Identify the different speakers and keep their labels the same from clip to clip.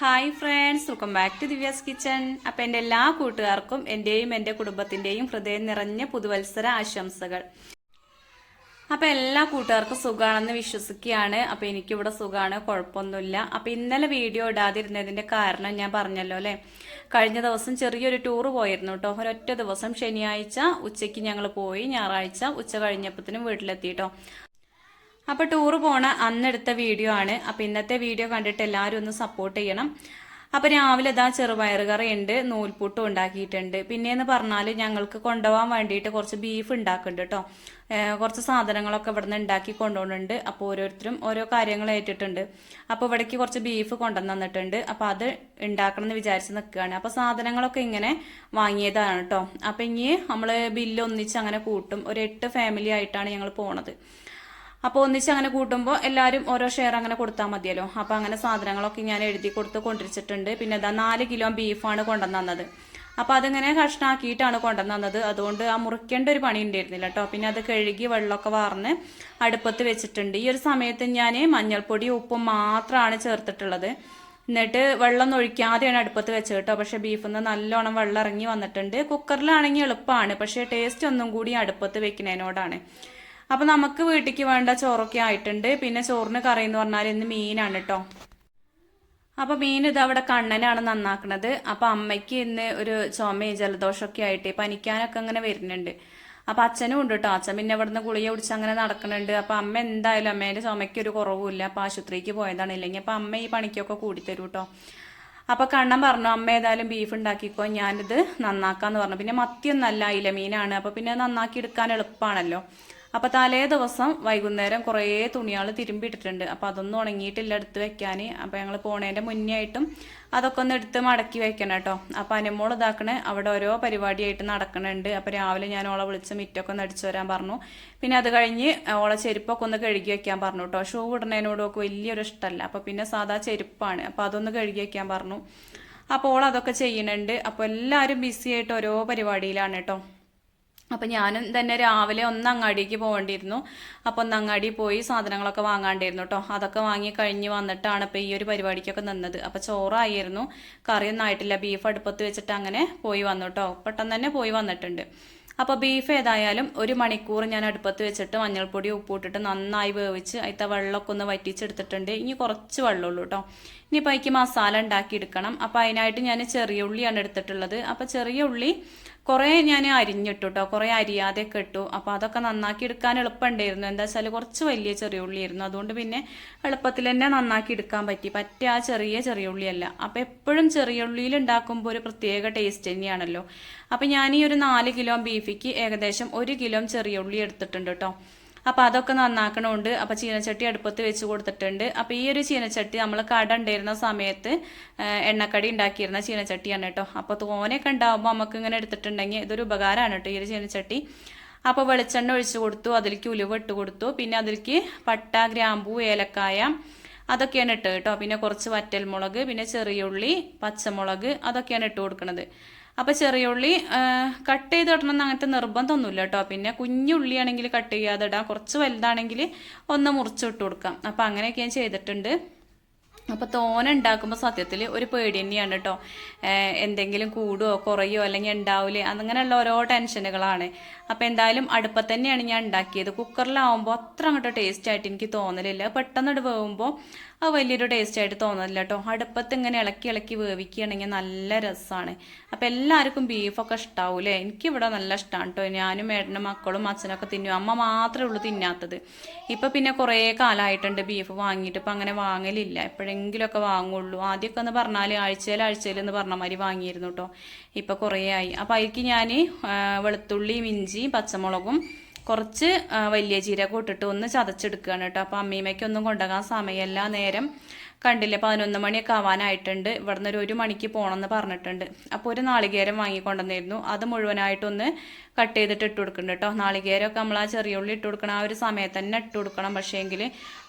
Speaker 1: Hi friends, welcome back to Divya's kitchen. അപ്പം എൻ്റെ എല്ലാ കൂട്ടുകാർക്കും എൻ്റെയും എൻ്റെ കുടുംബത്തിൻ്റെയും ഹൃദയം നിറഞ്ഞ പുതുവത്സര ആശംസകൾ. അപ്പം എല്ലാ കൂട്ടുകാർക്കും സുഖമാണെന്ന് വിശ്വസിക്കുകയാണ്. അപ്പം എനിക്കിവിടെ സുഖമാണ്, കുഴപ്പമൊന്നുമില്ല. അപ്പം ഇന്നലെ വീഡിയോ ഇടാതിരുന്നതിൻ്റെ കാരണം ഞാൻ പറഞ്ഞല്ലോ അല്ലേ. കഴിഞ്ഞ ദിവസം ചെറിയൊരു ടൂറ് പോയിരുന്നു കേട്ടോ. ഒരൊറ്റ ദിവസം ശനിയാഴ്ച ഉച്ചയ്ക്ക് ഞങ്ങൾ പോയി, ഞായറാഴ്ച ഉച്ച കഴിഞ്ഞപ്പോഴത്തേനും വീട്ടിലെത്തി കേട്ടോ. അപ്പോൾ ടൂറ് പോണ അന്നെടുത്ത വീഡിയോ ആണ്. അപ്പോൾ ഇന്നത്തെ വീഡിയോ കണ്ടിട്ട് എല്ലാവരും ഒന്ന് സപ്പോർട്ട് ചെയ്യണം. അപ്പോൾ രാവിലെ ഇതാ ചെറുപയർ കറി ഉണ്ട്, നൂൽപുട്ടും ഉണ്ടാക്കിയിട്ടുണ്ട്. പിന്നെയെന്ന് പറഞ്ഞാൽ ഞങ്ങൾക്ക് കൊണ്ടുപോകാൻ വേണ്ടിയിട്ട് കുറച്ച് ബീഫ് ഉണ്ടാക്കുന്നുണ്ട് കേട്ടോ. കുറച്ച് സാധനങ്ങളൊക്കെ ഇവിടെ നിന്ന് ഉണ്ടാക്കി കൊണ്ടുപോകുന്നുണ്ട്. അപ്പോൾ ഓരോരുത്തരും ഓരോ കാര്യങ്ങൾ ഏറ്റിട്ടുണ്ട്. അപ്പോൾ ഇവിടേക്ക് കുറച്ച് ബീഫ് കൊണ്ടുവന്ന് തന്നിട്ടുണ്ട്. അപ്പോൾ അത് ഉണ്ടാക്കണം എന്ന് വിചാരിച്ച് നിൽക്കുകയാണ്. അപ്പോൾ സാധനങ്ങളൊക്കെ ഇങ്ങനെ വാങ്ങിയതാണ് കേട്ടോ. അപ്പോൾ ഇനി നമ്മൾ ബില്ല് ഒന്നിച്ച് അങ്ങനെ കൂട്ടും. ഒരു 8 ഫാമിലി ആയിട്ടാണ് ഞങ്ങൾ പോണത്. അപ്പോൾ ഒന്നിച്ച് അങ്ങനെ കൂട്ടുമ്പോൾ എല്ലാവരും ഓരോ ഷെയർ അങ്ങനെ കൊടുത്താൽ മതിയല്ലോ. അപ്പോൾ അങ്ങനെ സാധനങ്ങളൊക്കെ ഞാൻ എഴുതി കൊടുത്ത് കൊണ്ടിരിച്ചിട്ടുണ്ട്. പിന്നെ ഇതാ 4 കിലോ ബീഫാണ് കൊണ്ടുവന്ന് തന്നത്. അപ്പോൾ അതിങ്ങനെ കഷ്ണാക്കിയിട്ടാണ് കൊണ്ടുവന്ന് തന്നത്. അതുകൊണ്ട് ആ മുറിക്കേണ്ട ഒരു പണി ഉണ്ടായിരുന്നില്ല കേട്ടോ. പിന്നെ അത് കഴുകി വെള്ളമൊക്കെ വാർന്ന് അടുപ്പത്ത് വെച്ചിട്ടുണ്ട്. ഈ ഒരു സമയത്ത് ഞാൻ മഞ്ഞൾപ്പൊടി ഉപ്പും മാത്രമാണ് ചേർത്തിട്ടുള്ളത്. എന്നിട്ട് വെള്ളം ഒഴിക്കാതെയാണ് അടുപ്പത്ത് വെച്ചത് കേട്ടോ. പക്ഷെ ബീഫിൽ നിന്ന് നല്ലോണം വെള്ളം ഇറങ്ങി വന്നിട്ടുണ്ട്. കുക്കറിലാണെങ്കിൽ എളുപ്പമാണ്, പക്ഷേ ടേസ്റ്റ് ഒന്നും കൂടി അടുപ്പത്ത് വെക്കുന്നതിനോടാണ്. അപ്പം നമുക്ക് വീട്ടിലേക്ക് വേണ്ട ചോറൊക്കെ ആയിട്ടുണ്ട്. പിന്നെ ചോറിന് കറി എന്ന് പറഞ്ഞാൽ ഇന്ന് മീനാണ് കേട്ടോ. അപ്പം മീൻ ഇതവിടെ കണ്ണനാണ് നന്നാക്കണത്. അപ്പം അമ്മയ്ക്ക് ഇന്ന് ഒരു ചുമയും ജലദോഷമൊക്കെ ആയിട്ട് പനിക്കാനൊക്കെ അങ്ങനെ വരുന്നുണ്ട്. അപ്പം അച്ഛനും ഉണ്ട് കേട്ടോ. അച്ഛൻ പിന്നെ ഇവിടുന്ന് ഗുളിക കുടിച്ച് അങ്ങനെ നടക്കുന്നുണ്ട്. അപ്പം അമ്മ എന്തായാലും അമ്മേൻ്റെ ചുമയ്ക്ക് ഒരു കുറവുമില്ല. അപ്പം ആശുപത്രിക്ക് പോയതാണ്. ഇല്ലെങ്കിൽ അപ്പം അമ്മ ഈ പണിക്കൊക്കെ കൂടിത്തരൂ കേട്ടോ. അപ്പം കണ്ണൻ പറഞ്ഞു, അമ്മ ഏതായാലും ബീഫ് ഉണ്ടാക്കിക്കോ, ഞാനിത് നന്നാക്കാന്ന് പറഞ്ഞു. പിന്നെ മത്തിയൊന്നല്ല, അയില മീനാണ്. അപ്പം പിന്നെ നന്നാക്കി എടുക്കാൻ എളുപ്പമാണല്ലോ. അപ്പോൾ തലേ ദിവസം വൈകുന്നേരം കുറേ തുണികൾ തിരുമ്പിയിട്ടിട്ടുണ്ട്. അപ്പോൾ അതൊന്നും ഉണങ്ങിയിട്ടില്ല എടുത്ത് വെക്കാൻ. അപ്പോൾ ഞങ്ങൾ പോണേൻ്റെ മുന്നേ ആയിട്ടും അതൊക്കെ ഒന്ന് എടുത്ത് മടക്കി വെക്കണം കേട്ടോ. അപ്പോൾ അനുമോൾ ഇതാക്കണേ അവിടെ ഓരോ പരിപാടിയായിട്ട് നടക്കണുണ്ട്. അപ്പോൾ രാവിലെ ഞാൻ ഓളെ വിളിച്ച് മിറ്റൊക്കെ ഒന്ന് അടിച്ചു വരാൻ പറഞ്ഞു. പിന്നെ അത് കഴിഞ്ഞ് ഓളെ ചെരുപ്പൊക്കെ ഒന്ന് കഴുകി വെക്കാൻ പറഞ്ഞു കേട്ടോ. ഷൂ ഇടുന്നതിനോടൊക്കെ വലിയൊരു ഇഷ്ടമല്ല. അപ്പോൾ പിന്നെ സാധാ ചെരുപ്പാണ്. അപ്പോൾ അതൊന്ന് കഴുകി വെക്കാൻ പറഞ്ഞു. അപ്പോൾ ഓൾ അതൊക്കെ ചെയ്യുന്നുണ്ട്. അപ്പോൾ എല്ലാവരും ബിസി ആയിട്ട് ഓരോ പരിപാടിയിലാണ് കേട്ടോ. അപ്പം ഞാനും തന്നെ രാവിലെ ഒന്ന് അങ്ങാടിക്ക് പോകേണ്ടിയിരുന്നു. അപ്പോൾ ഒന്ന് അങ്ങാടി പോയി സാധനങ്ങളൊക്കെ വാങ്ങാണ്ടിരുന്നു കേട്ടോ. അതൊക്കെ വാങ്ങി കഴിഞ്ഞ് വന്നിട്ടാണ് ഇപ്പോൾ ഈ ഒരു പരിപാടിക്കൊക്കെ നിന്നത്. അപ്പോൾ ചോറായിരുന്നു, കറിയൊന്നും ആയിട്ടില്ല. ബീഫ് അടുപ്പത്ത് വെച്ചിട്ട് അങ്ങനെ പോയി വന്നു കേട്ടോ. പെട്ടെന്ന് തന്നെ പോയി വന്നിട്ടുണ്ട്. അപ്പോൾ ബീഫ് ഏതായാലും 1 മണിക്കൂർ ഞാൻ അടുപ്പത്ത് വെച്ചിട്ട് മഞ്ഞൾപ്പൊടി ഉപ്പിട്ടിട്ട് നന്നായി വേവിച്ച് അതിൻ്റെ വെള്ളമൊക്കെ ഒന്ന് വറ്റിച്ചെടുത്തിട്ടുണ്ട്. ഇനി കുറച്ച് വെള്ളമുള്ളൂ കേട്ടോ. ഇനിയിപ്പോൾ അതിക്ക് മസാല ഉണ്ടാക്കി എടുക്കണം. അപ്പോൾ അതിനായിട്ട് ഞാൻ ചെറിയ ഉള്ളിയാണ് എടുത്തിട്ടുള്ളത്. അപ്പോൾ ചെറിയ ഉള്ളി കുറേ ഞാൻ അരിഞ്ഞിട്ടു കേട്ടോ, കുറേ അരിയാതെയൊക്കെ ഇട്ടു. അപ്പോൾ അതൊക്കെ നന്നാക്കി എടുക്കാൻ എളുപ്പമുണ്ടായിരുന്നു. എന്താ വെച്ചാൽ കുറച്ച് വലിയ ചെറിയ ഉള്ളിയായിരുന്നു. അതുകൊണ്ട് പിന്നെ എളുപ്പത്തിൽ തന്നെ നന്നാക്കി എടുക്കാൻ പറ്റി. ആ ചെറിയ ഉള്ളിയല്ല. അപ്പോൾ എപ്പോഴും ചെറിയ ഉള്ളിയിൽ ഉണ്ടാക്കുമ്പോൾ ഒരു പ്രത്യേക ടേസ്റ്റ് തന്നെയാണല്ലോ. അപ്പോൾ ഞാൻ ഈ ഒരു 4 കിലോ ബീഫിക്ക് ഏകദേശം 1 കിലോ ചെറിയ ഉള്ളി എടുത്തിട്ടുണ്ട് കേട്ടോ. അപ്പോൾ അതൊക്കെ നന്നാക്കണമുണ്ട്. അപ്പോൾ ചീനച്ചട്ടി അടുപ്പത്ത് വെച്ച് കൊടുത്തിട്ടുണ്ട്. അപ്പോൾ ഈ ഒരു ചീനച്ചട്ടി നമ്മൾ കട ഉണ്ടായിരുന്ന സമയത്ത് എണ്ണക്കടി ഉണ്ടാക്കിയിരുന്ന ചീനച്ചട്ടിയാണ് കേട്ടോ. അപ്പോൾ തോനെയൊക്കെ ഉണ്ടാകുമ്പോൾ നമുക്ക് ഇങ്ങനെ എടുത്തിട്ടുണ്ടെങ്കിൽ ഇതൊരു ഉപകാരമാണ് കേട്ടോ ഈ ഒരു ചീനച്ചട്ടി. അപ്പോൾ വെളിച്ചെണ്ണ ഒഴിച്ച് കൊടുത്തു, അതിലേക്ക് ഉലുവ ഇട്ട് കൊടുത്തു. പിന്നെ അതിലേക്ക് പട്ട, ഗ്രാമ്പൂ, ഏലക്കായ അതൊക്കെയാണ് ഇട്ട് കേട്ടോ. പിന്നെ കുറച്ച് വറ്റൽമുളക്, പിന്നെ ചെറിയുള്ളി, പച്ചമുളക് അതൊക്കെയാണ് ഇട്ട് കൊടുക്കുന്നത്. അപ്പോൾ ചെറിയ ഉള്ളി കട്ട് ചെയ്ത് ഇടണമെന്ന് അങ്ങനത്തെ നിർബന്ധമൊന്നുമില്ല കേട്ടോ. പിന്നെ കുഞ്ഞുള്ളിയാണെങ്കിൽ കട്ട് ചെയ്യാതെ ഇടാം, കുറച്ച് വലുതാണെങ്കിൽ ഒന്ന് മുറിച്ചിട്ട് കൊടുക്കാം. അപ്പോൾ അങ്ങനെയൊക്കെ ഞാൻ ചെയ്തിട്ടുണ്ട്. അപ്പോൾ തോന ഉണ്ടാക്കുമ്പോൾ സത്യത്തിൽ ഒരു പേടി തന്നെയാണ് കേട്ടോ. എന്തെങ്കിലും കൂടുമോ കുറയോ അല്ലെങ്കിൽ ഉണ്ടാവില്ലേ അങ്ങനെയുള്ള ഓരോ ടെൻഷനുകളാണ്. അപ്പോൾ എന്തായാലും അടുപ്പത്ത് തന്നെയാണ് ഞാൻ ഉണ്ടാക്കിയത്. കുക്കറിലാവുമ്പോൾ അത്ര അങ്ങോട്ട് ടേസ്റ്റ് ആയിട്ട് എനിക്ക് തോന്നലില്ല. പെട്ടെന്ന് വേവുമ്പോൾ അത് വലിയൊരു ടേസ്റ്റ് ആയിട്ട് തോന്നലില്ല കേട്ടോ. അടുപ്പത്ത് ഇങ്ങനെ ഇളക്കി വേവിക്കുകയാണെങ്കിൽ നല്ല രസമാണ്. അപ്പോൾ എല്ലാവർക്കും ബീഫൊക്കെ ഇഷ്ടാവൂലേ. എനിക്കിവിടെ നല്ല ഇഷ്ടമാണ് കേട്ടോ. ഞാനും ഏട്ടനും മക്കളും അച്ഛനൊക്കെ തിന്നും. അമ്മ മാത്രമേ ഉള്ളൂ തിന്നാത്തത്. ഇപ്പം പിന്നെ കുറേ കാലമായിട്ടുണ്ട് ബീഫ് വാങ്ങിയിട്ട്. ഇപ്പം അങ്ങനെ വാങ്ങലില്ല, എപ്പോഴെങ്കിലുമൊക്കെ വാങ്ങുള്ളൂ. ആദ്യമൊക്കെ എന്ന് പറഞ്ഞാൽ ആഴ്ചയിൽ എന്ന് പറഞ്ഞ മാതിരി വാങ്ങിയിരുന്നു കേട്ടോ. ഇപ്പം കുറേ ആയി. അപ്പോൾ അതിലേക്ക് ഞാൻ വെളുത്തുള്ളിയും ഇഞ്ചിയും പച്ചമുളകും കുറച്ച് വലിയ ജീരകം ഇട്ടിട്ട് ഒന്ന് ചതച്ചെടുക്കുകയാണ് കേട്ടോ. അപ്പോൾ അമ്മീമ്മയ്ക്കൊന്നും കൊണ്ടുപോകാൻ സമയമല്ല. നേരം കണ്ടില്ലേ, 11 മണിയൊക്കെ ആവാനായിട്ടുണ്ട്. ഇവിടുന്ന് ഒരു 1 മണിക്ക് പോകണമെന്ന് പറഞ്ഞിട്ടുണ്ട്. അപ്പോൾ ഒരു നാളികേരം വാങ്ങിക്കൊണ്ടുവന്നിരുന്നു. അത് മുഴുവനായിട്ടൊന്ന് കട്ട് ചെയ്തിട്ട് ഇട്ട് കൊടുക്കുന്നുണ്ട് കേട്ടോ. നാളികേരമൊക്കെ നമ്മൾ ആ ചെറിയ ഉള്ളി ഇട്ട് കൊടുക്കണം, ആ ഒരു സമയത്ത് തന്നെ ഇട്ട് കൊടുക്കണം. പക്ഷേങ്കിൽ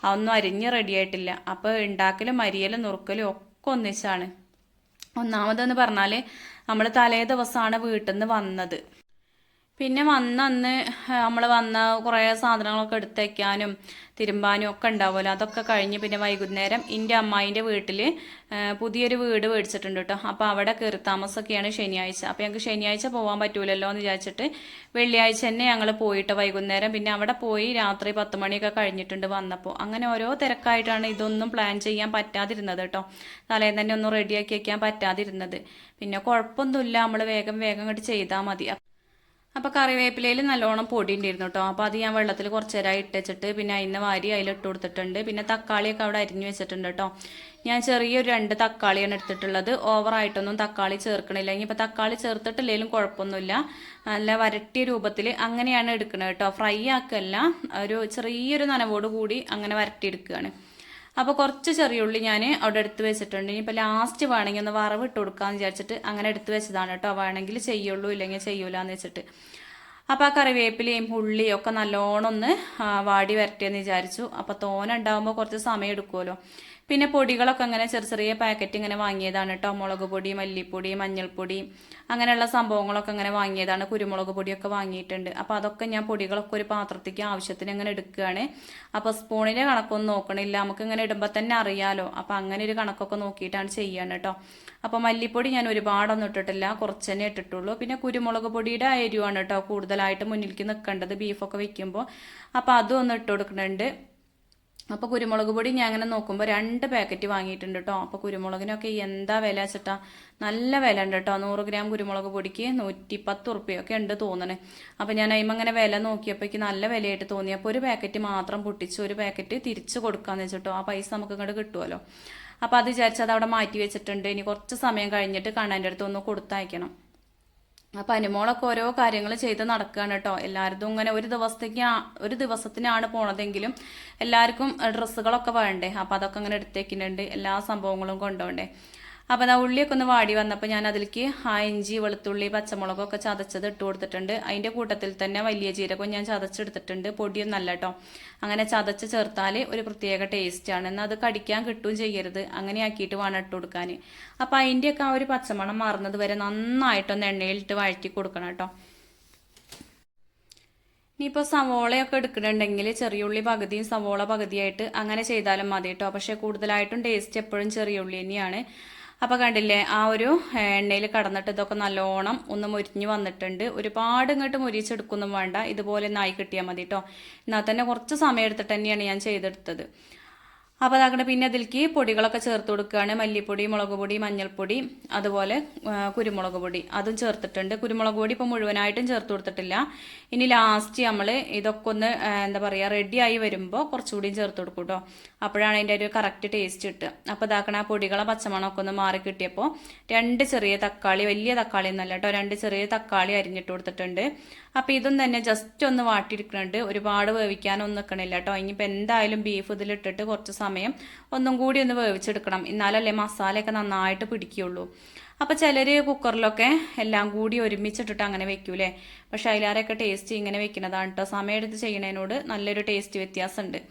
Speaker 1: അതൊന്നും അരിഞ്ഞ് റെഡി ആയിട്ടില്ല. അപ്പോൾ ഉണ്ടാക്കലും അരിയലും നുറുക്കലും ഒക്കെ ഒന്നിച്ചാണ്. ഒന്നാമതെന്ന് പറഞ്ഞാൽ നമ്മൾ തലേ ദിവസമാണ് വീട്ടിൽ നിന്ന് വന്നത്. പിന്നെ അന്ന് നമ്മൾ വന്ന കുറേ സാധനങ്ങളൊക്കെ എടുത്തേക്കാനും തിരുമ്പാനും ഒക്കെ ഉണ്ടാവുമല്ലോ. അതൊക്കെ കഴിഞ്ഞ് പിന്നെ വൈകുന്നേരം എൻ്റെ അമ്മായിൻ്റെ വീട്ടിൽ പുതിയൊരു വീട് മേടിച്ചിട്ടുണ്ട് കേട്ടോ. അപ്പോൾ അവിടെ കയറി താമസമൊക്കെയാണ് ശനിയാഴ്ച. അപ്പോൾ ഞങ്ങൾക്ക് ശനിയാഴ്ച പോകാൻ പറ്റൂലല്ലോ എന്ന് വിചാരിച്ചിട്ട് വെള്ളിയാഴ്ച തന്നെ ഞങ്ങൾ പോയിട്ട് വൈകുന്നേരം പിന്നെ അവിടെ പോയി രാത്രി 10 മണിയൊക്കെ കഴിഞ്ഞിട്ടുണ്ട് വന്നപ്പോൾ. അങ്ങനെ ഓരോ തിരക്കായിട്ടാണ് ഇതൊന്നും പ്ലാൻ ചെയ്യാൻ പറ്റാതിരുന്നത് കേട്ടോ. തലേന്ന് തന്നെ ഒന്നും റെഡിയാക്കി വയ്ക്കാൻ പറ്റാതിരുന്നത്. പിന്നെ കുഴപ്പമൊന്നുമില്ല, നമ്മൾ വേഗം ഇങ്ങോട്ട് ചെയ്താൽ മതി. അപ്പോൾ കറിവേപ്പിലയിൽ നല്ലോണം പൊടി ഉണ്ടായിരുന്നു കേട്ടോ. അപ്പോൾ അത് ഞാൻ വെള്ളത്തിൽ കുറച്ച് നേരമായി ഇട്ടുവെച്ചിട്ട് പിന്നെ അതിന് വാരി അതിലിട്ട് കൊടുത്തിട്ടുണ്ട്. പിന്നെ തക്കാളിയൊക്കെ അവിടെ അരിഞ്ഞു വെച്ചിട്ടുണ്ട് കേട്ടോ. ഞാൻ ചെറിയൊരു 2 തക്കാളിയാണ് എടുത്തിട്ടുള്ളത്. ഓവറായിട്ടൊന്നും തക്കാളി ചേർക്കണില്ല. ഇനിയിപ്പോൾ തക്കാളി ചേർത്തിട്ടില്ലെങ്കിലും കുഴപ്പമൊന്നുമില്ല. നല്ല വരട്ടിയ രൂപത്തിൽ അങ്ങനെയാണ് എടുക്കുന്നത് കേട്ടോ. ഫ്രൈ ആക്കല്ല, ഒരു ചെറിയൊരു നനവോട് കൂടി അങ്ങനെ വരട്ടിയെടുക്കുകയാണ്. അപ്പോൾ കുറച്ച് ചെറിയ ഉള്ളി ഞാൻ അവിടെ എടുത്ത് വെച്ചിട്ടുണ്ട്. ഇനിയിപ്പോൾ ലാസ്റ്റ് വേണമെങ്കിൽ ഒന്ന് വറവ് ഇട്ട് കൊടുക്കാമെന്ന് വിചാരിച്ചിട്ട് അങ്ങനെ എടുത്ത് വെച്ചതാണ് കേട്ടോ. വേണമെങ്കിൽ ചെയ്യുള്ളൂ, ഇല്ലെങ്കിൽ ചെയ്യൂലെന്ന് വെച്ചിട്ട്. അപ്പോൾ ആ കറിവേപ്പിലയും ഉള്ളിയും ഒക്കെ നല്ലോണം ഒന്ന് വാടി വരട്ടിയെന്ന് വിചാരിച്ചു. അപ്പോൾ തോന ഉണ്ടാകുമ്പോൾ കുറച്ച് സമയം എടുക്കുമല്ലോ. പിന്നെ പൊടികളൊക്കെ അങ്ങനെ ചെറിയ പാക്കറ്റ് ഇങ്ങനെ വാങ്ങിയതാണ് കേട്ടോ. മുളക് പൊടി, മല്ലിപ്പൊടി, മഞ്ഞൾപ്പൊടി അങ്ങനെയുള്ള സംഭവങ്ങളൊക്കെ അങ്ങനെ വാങ്ങിയതാണ്. കുരുമുളക് പൊടിയൊക്കെ വാങ്ങിയിട്ടുണ്ട്. അപ്പോൾ അതൊക്കെ ഞാൻ പൊടികളൊക്കെ ഒരു പാത്രത്തേക്ക് ആവശ്യത്തിന് ഇങ്ങനെ എടുക്കുകയാണ്. അപ്പോൾ സ്പൂണിൻ്റെ കണക്കൊന്നും നോക്കണില്ല, നമുക്ക് ഇങ്ങനെ ഇടുമ്പോൾ തന്നെ അറിയാലോ. അപ്പോൾ അങ്ങനെ ഒരു കണക്കൊക്കെ നോക്കിയിട്ടാണ് ചെയ്യാണ് കേട്ടോ. അപ്പോൾ മല്ലിപ്പൊടി ഞാൻ ഒരുപാടൊന്നും ഇട്ടിട്ടില്ല, കുറച്ച് തന്നെ ഇട്ടിട്ടുള്ളൂ. പിന്നെ കുരുമുളക് പൊടിയുടെ എരിവാണ് കേട്ടോ കൂടുതലായിട്ട് മുന്നിലേക്ക് നിൽക്കേണ്ടത് ബീഫൊക്കെ വെക്കുമ്പോൾ. അപ്പോൾ അതും ഒന്ന് ഇട്ട് കൊടുക്കുന്നുണ്ട്. അപ്പോൾ കുരുമുളക് പൊടി ഞാൻ അങ്ങനെ നോക്കുമ്പോൾ 2 പാക്കറ്റ് വാങ്ങിയിട്ടുണ്ട് കേട്ടോ. അപ്പോൾ കുരുമുളകിനൊക്കെ എന്താ വില വെച്ചിട്ടാ, നല്ല വില ഉണ്ട് കേട്ടോ. 100 ഗ്രാം കുരുമുളക് പൊടിക്ക് 110 ഉറുപ്പ്യൊക്കെ ഉണ്ട് തോന്നണേ. അപ്പോൾ ഞാൻ അങ്ങനെ വില നോക്കിയപ്പോഴേക്ക് നല്ല വിലയായിട്ട് തോന്നി. അപ്പോൾ ഒരു പാക്കറ്റ് മാത്രം പൊട്ടിച്ച് ഒരു പാക്കറ്റ് തിരിച്ച് കൊടുക്കാമെന്ന് വെച്ചിട്ടോ. ആ പൈസ നമുക്ക് ഇങ്ങോട്ട് കിട്ടുമല്ലോ. അപ്പോൾ അത് വിചാരിച്ച് അത് അവിടെ മാറ്റി വെച്ചിട്ടുണ്ട്. ഇനി കുറച്ച് സമയം കഴിഞ്ഞിട്ട് കണ്ണൻ്റെ അടുത്ത് ഒന്ന് കൊടുത്തയക്കണം. അപ്പം അനുമോളൊക്കെ ഓരോ കാര്യങ്ങൾ ചെയ്ത് നടക്കുകയാണ് കേട്ടോ. എല്ലാവരും ഇങ്ങനെ ഒരു ദിവസത്തിനാണ് പോണതെങ്കിലും എല്ലാവർക്കും ഡ്രസ്സുകളൊക്കെ വേണ്ടേ. അപ്പം അതൊക്കെ അങ്ങനെ എടുത്തേക്കുന്നുണ്ട്, എല്ലാ സംഭവങ്ങളും കൊണ്ടുപോണ്ടേ. അപ്പോൾ ആ ഉള്ളിയൊക്കെ ഒന്ന് വാടി വന്നപ്പോൾ ഞാൻ അതിലേക്ക് ഇഞ്ചി, വെളുത്തുള്ളി, പച്ചമുളകൊക്കെ ചതച്ചത് ഇട്ട് കൊടുത്തിട്ടുണ്ട്. അതിൻ്റെ കൂട്ടത്തിൽ തന്നെ വലിയ ജീരകവും ഞാൻ ചതച്ചെടുത്തിട്ടുണ്ട്. പൊടിയൊന്നും അല്ല കേട്ടോ, അങ്ങനെ ചതച്ച് ചേർത്താൽ ഒരു പ്രത്യേക ടേസ്റ്റാണ്. എന്നാൽ അത് കടിക്കാൻ കിട്ടുകയും ചെയ്യരുത്, അങ്ങനെ ആക്കിയിട്ട് വേണം ഇട്ട് കൊടുക്കാൻ. അപ്പോൾ അതിൻ്റെയൊക്കെ ആ ഒരു പച്ചമണം മാറുന്നത് വരെ നന്നായിട്ടൊന്ന് എണ്ണയിലിട്ട് വഴറ്റി കൊടുക്കണം കേട്ടോ. ഇനിയിപ്പോൾ സവോളയൊക്കെ എടുക്കുന്നുണ്ടെങ്കിൽ ചെറിയ ഉള്ളി പകുതിയും സവോള പകുതിയായിട്ട് അങ്ങനെ ചെയ്താലും മതി കേട്ടോ. പക്ഷേ കൂടുതലായിട്ടും ടേസ്റ്റ് എപ്പോഴും ചെറിയ ഉള്ളി തന്നെയാണ്. അപ്പോൾ കണ്ടില്ലേ, ആ ഒരു എണ്ണയിൽ കടന്നിട്ട് ഇതൊക്കെ നല്ലോണം ഒന്ന് മുരിഞ്ഞ് വന്നിട്ടുണ്ട്. ഒരുപാട് ഇങ്ങോട്ട് മുരിച്ചെടുക്കൊന്നും വേണ്ട, ഇതുപോലെ നായി കിട്ടിയാൽ മതി കേട്ടോ. എന്നാൽ തന്നെ കുറച്ച് സമയം എടുത്തിട്ട് തന്നെയാണ് ഞാൻ ചെയ്തെടുത്തത്. അപ്പോൾ അതാകട്ടെ പിന്നെ അതിലേക്ക് പൊടികളൊക്കെ ചേർത്ത് കൊടുക്കുകയാണ്. മല്ലിപ്പൊടി, മുളക് പൊടി, മഞ്ഞൾപ്പൊടി, അതുപോലെ കുരുമുളക് പൊടി അതും ചേർത്തിട്ടുണ്ട്. കുരുമുളക് പൊടി ഇപ്പോൾ മുഴുവനായിട്ടും ചേർത്ത് കൊടുത്തിട്ടില്ല. ഇനി ലാസ്റ്റ് നമ്മൾ ഇതൊക്കെ ഒന്ന് എന്താ പറയുക റെഡിയായി വരുമ്പോൾ കുറച്ചുകൂടിയും ചേർത്ത് കൊടുക്കും കേട്ടോ. അപ്പോഴാണ് അതിൻ്റെ ഒരു കറക്റ്റ് ടേസ്റ്റ് കിട്ടുക. അപ്പോൾ ഇതാക്കണ ആ പൊടികളെ പച്ചമണമൊക്കെ ഒന്ന് മാറി കിട്ടിയപ്പോൾ 2 ചെറിയ തക്കാളി, വലിയ തക്കാളി ഒന്നല്ല കേട്ടോ, 2 ചെറിയ തക്കാളി അരിഞ്ഞിട്ട് കൊടുത്തിട്ടുണ്ട്. അപ്പോൾ ഇതും തന്നെ ജസ്റ്റ് ഒന്ന് വാട്ടിയെടുക്കുന്നുണ്ട്, ഒരുപാട് വേവിക്കാനൊന്നും നിൽക്കണില്ല കേട്ടോ. ഇനിയിപ്പോൾ എന്തായാലും ബീഫ് ഇതിലിട്ടിട്ട് കുറച്ച് സമയം ഒന്നും കൂടി ഒന്ന് വേവിച്ചെടുക്കണം, എന്നാലല്ലേ മസാലയൊക്കെ നന്നായിട്ട് പിടിക്കുകയുള്ളൂ. അപ്പോൾ ചിലർ കുക്കറിലൊക്കെ എല്ലാം കൂടി ഒരുമിച്ചിട്ടിട്ട് അങ്ങനെ വെക്കൂലേ, പക്ഷെ അതിലാരൊക്കെ ടേസ്റ്റ് ഇങ്ങനെ വെക്കുന്നതാണ് കേട്ടോ. സമയമെടുത്ത് ചെയ്യണതിനോട് നല്ലൊരു ടേസ്റ്റ് വ്യത്യാസമുണ്ട്.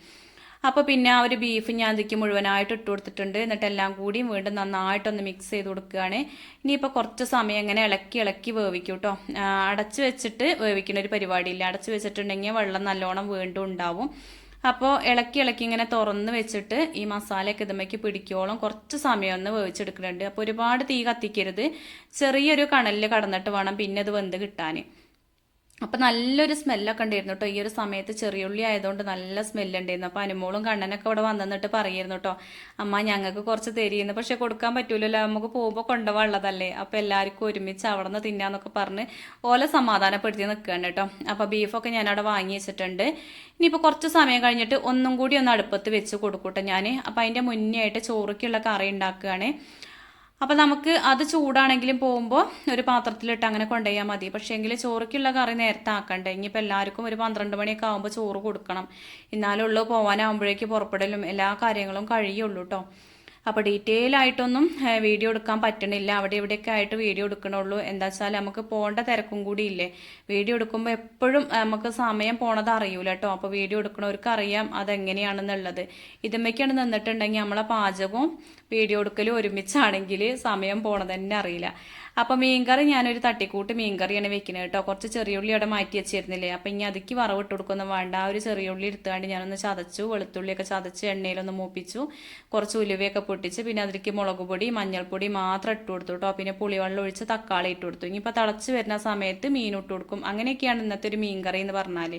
Speaker 1: അപ്പോൾ പിന്നെ ആ ഒരു ബീഫ് ഞാൻ അതിലേക്ക് മുഴുവനായിട്ട് ഇട്ട് കൊടുത്തിട്ടുണ്ട്. എന്നിട്ട് എല്ലാം കൂടി വീണ്ടും നന്നായിട്ടൊന്ന് മിക്സ് ചെയ്ത് കൊടുക്കുകയാണ്. ഇനിയിപ്പോൾ കുറച്ച് സമയം ഇങ്ങനെ ഇളക്കി വേവിക്കും കേട്ടോ. അടച്ച് വെച്ചിട്ട് വേവിക്കുന്ന ഒരു പരിപാടിയില്ല. അടച്ച് വെച്ചിട്ടുണ്ടെങ്കിൽ വെള്ളം നല്ലോണം വീണ്ടും ഉണ്ടാവും. അപ്പോൾ ഇളക്കി ഇങ്ങനെ തുറന്ന് വെച്ചിട്ട് ഈ മസാലയൊക്കെ ഇതുമ്മയ്ക്ക് പിടിക്കോളം കുറച്ച് സമയം ഒന്ന് വേവിച്ചെടുക്കുന്നുണ്ട്. അപ്പോൾ ഒരുപാട് തീ കത്തിക്കരുത്, ചെറിയൊരു കണലിൽ കടന്നിട്ട് വേണം പിന്നെ ഇത് വെന്ത് കിട്ടാൻ. അപ്പം നല്ലൊരു സ്മെല്ലൊക്കെ ഉണ്ടായിരുന്നു കേട്ടോ. ഈ ഒരു സമയത്ത് ചെറിയുള്ളി ആയതുകൊണ്ട് നല്ല സ്മെല്ലുണ്ടായിരുന്നു. അപ്പോൾ അനുമോളും കണ്ണനൊക്കെ ഇവിടെ വന്നിട്ട് പറയായിരുന്നു കേട്ടോ, അമ്മ ഞങ്ങൾക്ക് കുറച്ച് തരിയെന്ന്. പക്ഷെ കൊടുക്കാൻ പറ്റൂലല്ലോ, നമുക്ക് പോകുമ്പോൾ കൊണ്ടുപോകാനുള്ളതല്ലേ, അപ്പോൾ എല്ലാവർക്കും ഒരുമിച്ച് അവിടെ നിന്ന് തിന്നാന്നൊക്കെ പറഞ്ഞ് ഓലെ സമാധാനപ്പെടുത്തി നിൽക്കുകയാണ് കേട്ടോ. അപ്പോൾ ബീഫൊക്കെ ഞാനവിടെ വാങ്ങി വെച്ചിട്ടുണ്ട്. ഇനിയിപ്പോൾ കുറച്ച് സമയം കഴിഞ്ഞിട്ട് ഒന്നും കൂടി ഒന്ന് അടുപ്പത്ത് വെച്ച് കൊടുക്കൂട്ടെ ഞാൻ. അപ്പോൾ അതിൻ്റെ മുന്നേ ആയിട്ട് ചോറയ്ക്കുള്ള കറി ഉണ്ടാക്കുകയാണ്. അപ്പോൾ നമുക്ക് അത് ചൂടാണെങ്കിലും പോകുമ്പോൾ ഒരു പാത്രത്തിലിട്ട് അങ്ങനെ കൊണ്ടുപോയാൽ മതി. പക്ഷേ എങ്കിൽ ചോറയ്ക്കുള്ള കറി നേരത്തെ ആക്കണ്ടേ. ഇനിയിപ്പോൾ എല്ലാവർക്കും ഒരു 12 മണിയൊക്കെ ആകുമ്പോൾ ചോറ് കൊടുക്കണം, എന്നാലുള്ളൂ പോകാനാകുമ്പോഴേക്ക് പുറപ്പെടലും എല്ലാ കാര്യങ്ങളും കഴിയുള്ളൂ കേട്ടോ. അപ്പോൾ ഡീറ്റെയിൽ ആയിട്ടൊന്നും വീഡിയോ എടുക്കാൻ പറ്റണില്ല, അവിടെ ഇവിടെയൊക്കെ ആയിട്ട് വീഡിയോ എടുക്കണുള്ളൂ. എന്താ വെച്ചാൽ നമുക്ക് പോകേണ്ട തിരക്കും കൂടി ഇല്ലേ. വീഡിയോ എടുക്കുമ്പോൾ എപ്പോഴും നമുക്ക് സമയം പോണത് അറിയൂല കേട്ടോ. അപ്പോൾ വീഡിയോ എടുക്കണവർക്ക് അറിയാം അതെങ്ങനെയാണെന്നുള്ളത്. ഇതുമ്മയ്ക്കാണ് നിന്നിട്ടുണ്ടെങ്കിൽ നമ്മളെ പാചകവും വീഡിയോ എടുക്കലും ഒരുമിച്ചാണെങ്കിൽ സമയം പോണത് തന്നെ അറിയില്ല. അപ്പം മീൻകറി ഞാനൊരു തട്ടിക്കൂട്ട് മീൻകറിയാണ് വെക്കുന്നത് കേട്ടോ. കുറച്ച് ചെറിയ ഉള്ളി അവിടെ മാറ്റി വെച്ചിരുന്നില്ലേ, അപ്പം ഇനി അതിക്ക് വറവ് ഇട്ട് കൊടുക്കൊന്നും വേണ്ട. ആ ഒരു ചെറിയ ഉള്ളി എടുത്തുകൊണ്ട് ഞാനൊന്ന് ചതച്ചു, വെളുത്തുള്ളിയൊക്കെ ചതച്ച് എണ്ണയിലൊന്ന് മൂപ്പിച്ചു, കുറച്ച് ഉലുവയൊക്കെ പൊട്ടിച്ച്, പിന്നെ അതിലേക്ക് മുളക് പൊടി മഞ്ഞൾപ്പൊടി മാത്രം ഇട്ട് കൊടുത്തു കേട്ടോ. പിന്നെ പുളിവെള്ളം ഒഴിച്ച് തക്കാളി ഇട്ട് കൊടുത്തു. ഇനിയിപ്പോൾ തിളച്ച് വരുന്ന സമയത്ത് മീൻ ഇട്ട് കൊടുക്കും. അങ്ങനെയൊക്കെയാണ് ഇന്നത്തെ ഒരു മീൻകറി എന്ന് പറഞ്ഞാൽ.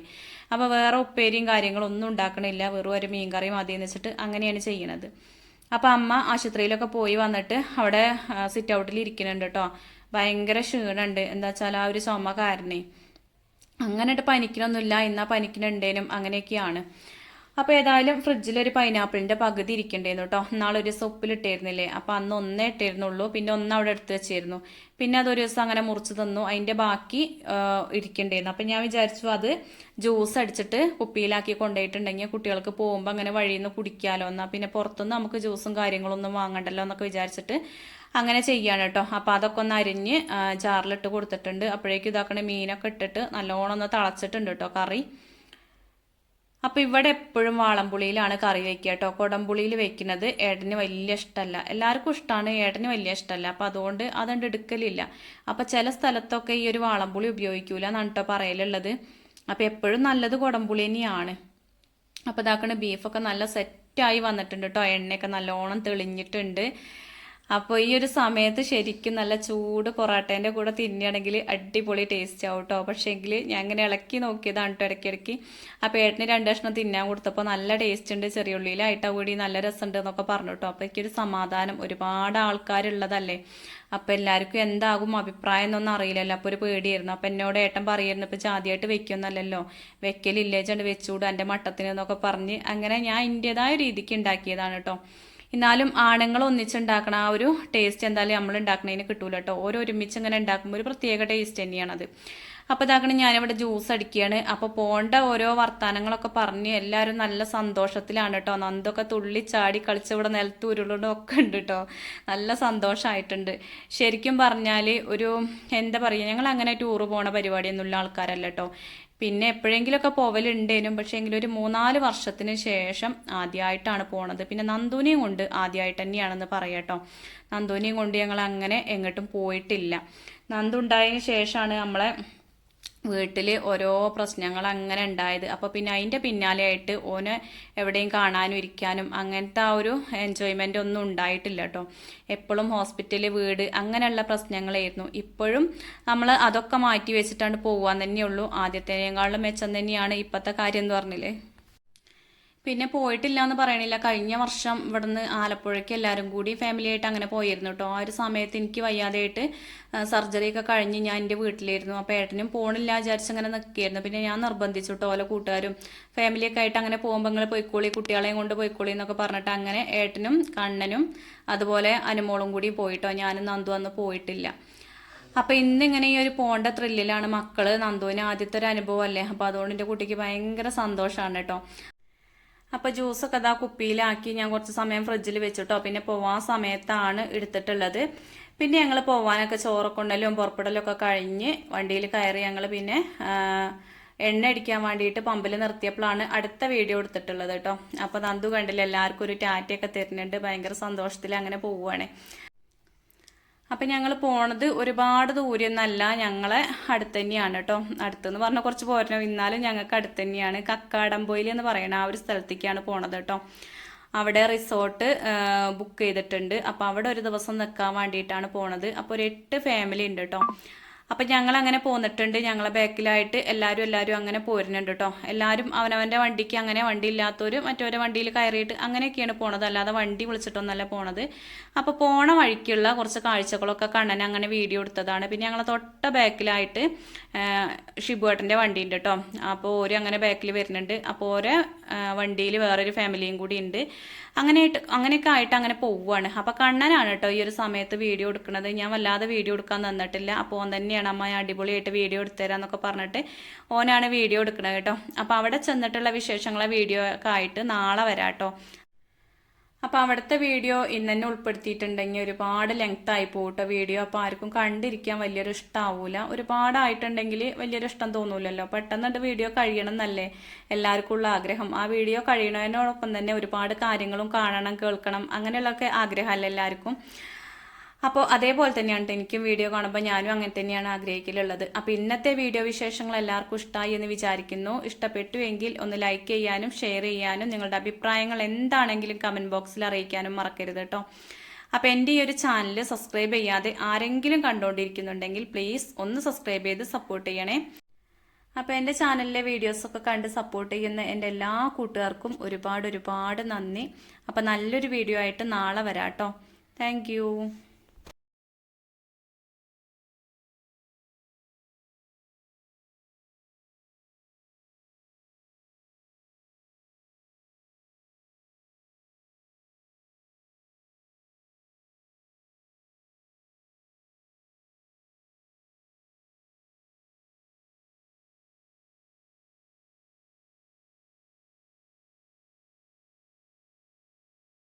Speaker 1: അപ്പോൾ വേറെ ഉപ്പേരിയും കാര്യങ്ങളൊന്നും ഉണ്ടാക്കണില്ല, വെറും ഒരു മീൻകറി മതി എന്ന് വെച്ചിട്ട് അങ്ങനെയാണ് ചെയ്യണത്. അപ്പം അമ്മ ആശുപത്രിയിലൊക്കെ പോയി വന്നിട്ട് അവിടെ സിറ്റ് ഔട്ടിൽ ഇരിക്കുന്നുണ്ട് കേട്ടോ. ഭയങ്കര ക്ഷീണമുണ്ട്, എന്താ വെച്ചാൽ ആ ഒരു ചുമ കാരണേ. അങ്ങനെയിട്ട് പനിക്കണമൊന്നുമില്ല, ഇന്നാ പനിക്കണുണ്ടേനും അങ്ങനെയൊക്കെയാണ്. അപ്പോൾ ഏതായാലും ഫ്രിഡ്ജിലൊരു പൈനാപ്പിളിൻ്റെ പകുതി ഇരിക്കണ്ടേന്നു കേട്ടോ. നാളൊരു ദിവസം ഉപ്പിലിട്ടായിരുന്നില്ലേ, അപ്പോൾ അന്ന് ഒന്നേ ഇട്ടായിരുന്നുള്ളൂ, പിന്നെ ഒന്ന് അവിടെ എടുത്ത് വെച്ചിരുന്നു. പിന്നെ അതൊരു ദിവസം അങ്ങനെ മുറിച്ച് തന്നു, അതിൻ്റെ ബാക്കി ഇരിക്കണ്ടേന്നു. അപ്പം ഞാൻ വിചാരിച്ചു അത് ജ്യൂസ് അടിച്ചിട്ട് കുപ്പിയിലാക്കി കൊണ്ടുപോയിട്ടുണ്ടെങ്കിൽ കുട്ടികൾക്ക് പോകുമ്പോൾ അങ്ങനെ വഴിയിൽ നിന്ന് കുടിക്കാമല്ലോ, എന്നാൽ പിന്നെ പുറത്തുനിന്ന് നമുക്ക് ജ്യൂസും കാര്യങ്ങളൊന്നും വാങ്ങണ്ടല്ലോ എന്നൊക്കെ വിചാരിച്ചിട്ട് അങ്ങനെ ചെയ്യാണ് കേട്ടോ. അപ്പോൾ അതൊക്കെ ഒന്ന് അരിഞ്ഞ് ജാറിലിട്ട് കൊടുത്തിട്ടുണ്ട്. അപ്പോഴേക്കും ഇതാക്കണ മീനൊക്കെ ഇട്ടിട്ട് നല്ലോണം ഒന്ന് തിളച്ചിട്ടുണ്ട് കേട്ടോ കറി. അപ്പോൾ ഇവിടെ എപ്പോഴും വാളംപുളിയിലാണ് കറി വെക്കുക കേട്ടോ. കുടംപുളിയിൽ വെക്കുന്നത് ഏട്ടന് വലിയ ഇഷ്ടമല്ല, എല്ലാവർക്കും ഇഷ്ടമാണ്, ഏട്ടന് വലിയ ഇഷ്ടമല്ല. അപ്പോൾ അതുകൊണ്ട് അതുകൊണ്ട് എടുക്കലില്ല. അപ്പോൾ ചില സ്ഥലത്തൊക്കെ ഈ ഒരു വാളംപുളി ഉപയോഗിക്കൂല എന്നാണ് കേട്ടോ പറയലുള്ളത്. അപ്പോൾ എപ്പോഴും നല്ലത് കുടംപുളി തന്നെയാണ്. അപ്പോൾ ഇതാക്കണ ബീഫൊക്കെ നല്ല സെറ്റായി വന്നിട്ടുണ്ട് കേട്ടോ, എണ്ണയൊക്കെ നല്ലോണം തെളിഞ്ഞിട്ടുണ്ട്. അപ്പോൾ ഈ ഒരു സമയത്ത് ശരിക്കും നല്ല ചൂട് പൊറാട്ടേൻ്റെ കൂടെ തിന്നുകയാണെങ്കിൽ അടിപൊളി ടേസ്റ്റ് ആവും കേട്ടോ. പക്ഷേങ്കിൽ ഞാൻ ഇങ്ങനെ ഇളക്കി നോക്കിയതാണ് കേട്ടോ ഇടയ്ക്കിടയ്ക്ക്. അപ്പോൾ ഏട്ടന് 2 കഷ്ണം തിന്നാൻ കൊടുത്തപ്പോൾ നല്ല ടേസ്റ്റ് ഉണ്ട്, ചെറിയ ഉള്ളിയിലായിട്ടാ കൂടി നല്ല രസമുണ്ട് എന്നൊക്കെ പറഞ്ഞു കേട്ടോ. അപ്പോൾ എനിക്കൊരു സമാധാനം, ഒരുപാട് ആൾക്കാരുള്ളതല്ലേ, അപ്പോൾ എല്ലാവർക്കും എന്താകും അഭിപ്രായം എന്നൊന്നും അറിയില്ലല്ലോ. അപ്പോൾ ഒരു പേടിയായിരുന്നു. അപ്പോൾ എന്നോട് ഏട്ടൻ പറയായിരുന്നു, ഇപ്പോൾ ആദ്യമായിട്ട് വെക്കുന്നല്ലോ, വെക്കലില്ലേ ചേട്ടൻ വെച്ചുകൂടും എൻ്റെ മട്ടത്തിന് എന്നൊക്കെ പറഞ്ഞ് അങ്ങനെ ഞാൻ എൻ്റെതായ രീതിക്ക് ഉണ്ടാക്കിയതാണ് കേട്ടോ. എന്നാലും ആണുങ്ങൾ ഒന്നിച്ചുണ്ടാക്കണ ആ ഒരു ടേസ്റ്റ് എന്തായാലും നമ്മൾ ഉണ്ടാക്കണതിന് കിട്ടൂല കേട്ടോ. ഓരോ ഒരുമിച്ച് ഇങ്ങനെ ഉണ്ടാക്കുമ്പോൾ ഒരു പ്രത്യേക ടേസ്റ്റ് തന്നെയാണത്. അപ്പോൾ ഇതാക്കണം ഞാനിവിടെ ജ്യൂസ് അടിക്കുകയാണ്. അപ്പോൾ പോണ്ട ഓരോ വർത്തമാനങ്ങളൊക്കെ പറഞ്ഞ് എല്ലാവരും നല്ല സന്തോഷത്തിലാണ് കേട്ടോ. നന്ദൊക്കെ തുള്ളി ചാടി കളിച്ച് ഇവിടെ നിലത്ത് ഉരുളും ഒക്കെ ഉണ്ട് കേട്ടോ. നല്ല സന്തോഷമായിട്ടുണ്ട്. ശരിക്കും പറഞ്ഞാൽ ഒരു എന്താ പറയുക, ഞങ്ങൾ അങ്ങനെ ടൂറ് പോണ പരിപാടിയൊന്നുമുള്ള ആൾക്കാരല്ല കേട്ടോ. പിന്നെ എപ്പോഴെങ്കിലുമൊക്കെ പോവലുണ്ടേനും, പക്ഷേ എങ്കിലും ഒരു 3-4 വർഷത്തിന് ശേഷം ആദ്യമായിട്ടാണ് പോണത്. പിന്നെ നന്ദുവിനെയും കൊണ്ട് ആദ്യമായിട്ട് തന്നെയാണെന്ന് പറയാം കേട്ടോ. നന്ദുവിനെയും കൊണ്ട് ഞങ്ങൾ അങ്ങനെ എങ്ങോട്ടും പോയിട്ടില്ല. നന്ദു ഉണ്ടായതിന് ശേഷമാണ് നമ്മളെ വീട്ടിൽ ഓരോ പ്രശ്നങ്ങൾ അങ്ങനെ ഉണ്ടായത്. അപ്പോൾ പിന്നെ അതിൻ്റെ പിന്നാലെയായിട്ട് ഓന് എവിടെയും കാണാനും ഇരിക്കാനും അങ്ങനത്തെ ആ ഒരു എൻജോയ്മെൻ്റ് ഒന്നും ഉണ്ടായിട്ടില്ല കേട്ടോ. എപ്പോഴും ഹോസ്പിറ്റൽ, വീട് അങ്ങനെയുള്ള പ്രശ്നങ്ങളായിരുന്നു. ഇപ്പോഴും നമ്മൾ അതൊക്കെ മാറ്റി വെച്ചിട്ടാണ് പോകാൻ തന്നെയുള്ളൂ. ആദ്യത്തേനേക്കാളും മെച്ചം തന്നെയാണ് ഇപ്പോഴത്തെ കാര്യം എന്ന് പറഞ്ഞില്ലേ. പിന്നെ പോയിട്ടില്ല എന്ന് പറയണില്ല, കഴിഞ്ഞ വർഷം ഇവിടുന്ന് ആലപ്പുഴയ്ക്ക് എല്ലാവരും കൂടി ഫാമിലിയായിട്ട് അങ്ങനെ പോയിരുന്നു കേട്ടോ. ആ ഒരു സമയത്ത് എനിക്ക് വയ്യാതെയായിട്ട് സർജറിയൊക്കെ കഴിഞ്ഞ് ഞാൻ എൻ്റെ വീട്ടിലായിരുന്നു. അപ്പോൾ ഏട്ടനും പോണില്ല വിചാരിച്ച് അങ്ങനെ നിൽക്കുകയായിരുന്നു. പിന്നെ ഞാൻ നിർബന്ധിച്ചു കേട്ടോ, ഓരോ കൂട്ടുകാരും ഫാമിലിയൊക്കെ ആയിട്ട് അങ്ങനെ പോകുമ്പോൾ നിങ്ങൾ പോയിക്കോളി, കുട്ടികളെയും കൊണ്ട് പോയിക്കോളി എന്നൊക്കെ പറഞ്ഞിട്ട് അങ്ങനെ ഏട്ടനും കണ്ണനും അതുപോലെ അനുമോളും കൂടി പോയിട്ടോ. ഞാനും നന്ദു അന്ന് പോയിട്ടില്ല. അപ്പോൾ ഇന്നിങ്ങനെ ഈ ഒരു പോണ്ട ത്രില്ലിലാണ് മക്കള്. നന്ദുവിന് ആദ്യത്തെ ഒരു അനുഭവം അല്ലേ, അപ്പോൾ അതുകൊണ്ട് എൻ്റെ കുട്ടിക്ക് ഭയങ്കര സന്തോഷമാണ് കേട്ടോ. അപ്പോൾ ജ്യൂസൊക്കെ അതാ കുപ്പിയിലാക്കി ഞാൻ കുറച്ച് സമയം ഫ്രിഡ്ജിൽ വെച്ചിട്ടോ. പിന്നെ പോവാൻ സമയത്താണ് എടുത്തിട്ടുള്ളത്. പിന്നെ ഞങ്ങൾ പോവാനൊക്കെ ചോറൊക്കെ ഉണ്ടലും പുറപ്പെടലും ഒക്കെ കഴിഞ്ഞ് വണ്ടിയിൽ കയറി ഞങ്ങൾ പിന്നെ എണ്ണ അടിക്കാൻ വേണ്ടിയിട്ട് പമ്പിൽ നിർത്തിയപ്പോഴാണ് അടുത്ത വീഡിയോ എടുത്തിട്ടുള്ളത് കേട്ടോ. അപ്പോൾ നന്ദു കണ്ടില്ല, എല്ലാവർക്കും ഒരു ടാറ്റയൊക്കെ തരുന്നുണ്ട്. ഭയങ്കര സന്തോഷത്തിൽ അങ്ങനെ പോവുകയാണ്. അപ്പം ഞങ്ങൾ പോണത് ഒരുപാട് ദൂരമൊന്നല്ല, ഞങ്ങളെ അടുത്ത് തന്നെയാണ് കേട്ടോ. അടുത്തെന്ന് പറഞ്ഞാൽ കുറച്ച് പോരണം, എന്നാലും ഞങ്ങൾക്ക് അടുത്ത് തന്നെയാണ്. കക്കാടംപൊയിൽ എന്ന് പറയുന്ന ആ ഒരു സ്ഥലത്തേക്കാണ് പോണത് കേട്ടോ. അവിടെ റിസോർട്ട് ബുക്ക് ചെയ്തിട്ടുണ്ട്. അപ്പോൾ അവിടെ ഒരു ദിവസം നിൽക്കാൻ വേണ്ടിയിട്ടാണ് പോണത്. അപ്പോൾ ഒരു 8 ഫാമിലി ഉണ്ട് കേട്ടോ. അപ്പം ഞങ്ങൾ അങ്ങനെ പോന്നിട്ടുണ്ട്. ഞങ്ങളെ ബാക്കിലായിട്ട് എല്ലാവരും അങ്ങനെ പോരുന്നുണ്ട് കേട്ടോ. എല്ലാവരും അവനവൻ്റെ വണ്ടിക്ക്, അങ്ങനെ വണ്ടി ഇല്ലാത്തവർ മറ്റവരെ വണ്ടിയിൽ കയറിയിട്ട് അങ്ങനെയൊക്കെയാണ് പോണത്, അല്ലാതെ വണ്ടി വിളിച്ചിട്ടൊന്നല്ല പോണത്. അപ്പോൾ പോണ വഴിക്കുള്ള കുറച്ച് കാഴ്ചകളൊക്കെ കണ്ണൻ അങ്ങനെ വീഡിയോ എടുത്തതാണ്. പിന്നെ ഞങ്ങളെ തൊട്ട ബാക്കിലായിട്ട് ഷിബുവേട്ടൻ്റെ വണ്ടി ഉണ്ട് കേട്ടോ. അപ്പോൾ ഓര് അങ്ങനെ ബാക്കിൽ വരുന്നുണ്ട്. അപ്പോൾ ഓരോ വണ്ടിയിൽ വേറൊരു ഫാമിലിയും കൂടി ഉണ്ട്. അങ്ങനെയൊക്കെ ആയിട്ട് അങ്ങനെ പോവുകയാണ്. അപ്പോൾ കണ്ണനാണ് കേട്ടോ ഈ ഒരു സമയത്ത് വീഡിയോ എടുക്കുന്നത്. ഞാൻ വല്ലാതെ വീഡിയോ എടുക്കാൻ തന്നിട്ടില്ല. അപ്പോൾ ഓൻ തന്നെയാണ് അമ്മ അടിപൊളിയായിട്ട് വീഡിയോ എടുത്തുതരാന്നൊക്കെ പറഞ്ഞിട്ട് ഓനാണ് വീഡിയോ എടുക്കുന്നത് കേട്ടോ. അപ്പോൾ അവിടെ ചെന്നിട്ടുള്ള വിശേഷങ്ങളെ വീഡിയോ ഒക്കെ ആയിട്ട് നാളെ വരാം കേട്ടോ. അപ്പോൾ അവിടുത്തെ വീഡിയോ ഇന്ന് തന്നെ ഉൾപ്പെടുത്തിയിട്ടുണ്ടെങ്കിൽ ഒരുപാട് ലെങ്ത് ആയി പോകട്ടെ വീഡിയോ. അപ്പോൾ ആർക്കും കണ്ടിരിക്കാൻ വലിയൊരു ഇഷ്ടമാവൂല. ഒരുപാടായിട്ടുണ്ടെങ്കിൽ വലിയൊരു ഇഷ്ടം തോന്നൂലല്ലോ. പെട്ടെന്ന് വീഡിയോ കഴിയണം എന്നല്ലേ എല്ലാവർക്കും ഉള്ള ആഗ്രഹം. ആ വീഡിയോ കഴിയണതിനോടൊപ്പം തന്നെ ഒരുപാട് കാര്യങ്ങളും കാണണം, കേൾക്കണം, അങ്ങനെയുള്ളൊക്കെ ആഗ്രഹമല്ല എല്ലാവർക്കും. അപ്പോൾ അതേപോലെ തന്നെയാണ് എനിക്കും വീഡിയോ കാണുമ്പോൾ ഞാനും അങ്ങനെ തന്നെയാണ് ആഗ്രഹിക്കലുള്ളത്. അപ്പോൾ ഇന്നത്തെ വീഡിയോ വിശേഷങ്ങൾ എല്ലാവർക്കും ഇഷ്ടമായി എന്ന് വിചാരിക്കുന്നു. ഇഷ്ടപ്പെട്ടു എങ്കിൽ ഒന്ന് ലൈക്ക് ചെയ്യാനും ഷെയർ ചെയ്യാനും നിങ്ങളുടെ അഭിപ്രായങ്ങൾ എന്താണെങ്കിലും കമൻറ്റ് ബോക്സിൽ അറിയിക്കാനും മറക്കരുത് കേട്ടോ. അപ്പോൾ എൻ്റെ ഈ ഒരു ചാനൽ സബ്സ്ക്രൈബ് ചെയ്യാതെ ആരെങ്കിലും കണ്ടുകൊണ്ടിരിക്കുന്നുണ്ടെങ്കിൽ പ്ലീസ് ഒന്ന് സബ്സ്ക്രൈബ് ചെയ്ത് സപ്പോർട്ട് ചെയ്യണേ. അപ്പോൾ എൻ്റെ ചാനലിലെ വീഡിയോസൊക്കെ കണ്ട് സപ്പോർട്ട് ചെയ്യുന്ന എൻ്റെ എല്ലാ കൂട്ടുകാർക്കും ഒരുപാട് നന്ദി. അപ്പോൾ നല്ലൊരു വീഡിയോ ആയിട്ട് നാളെ വരാം കേട്ടോ. താങ്ക്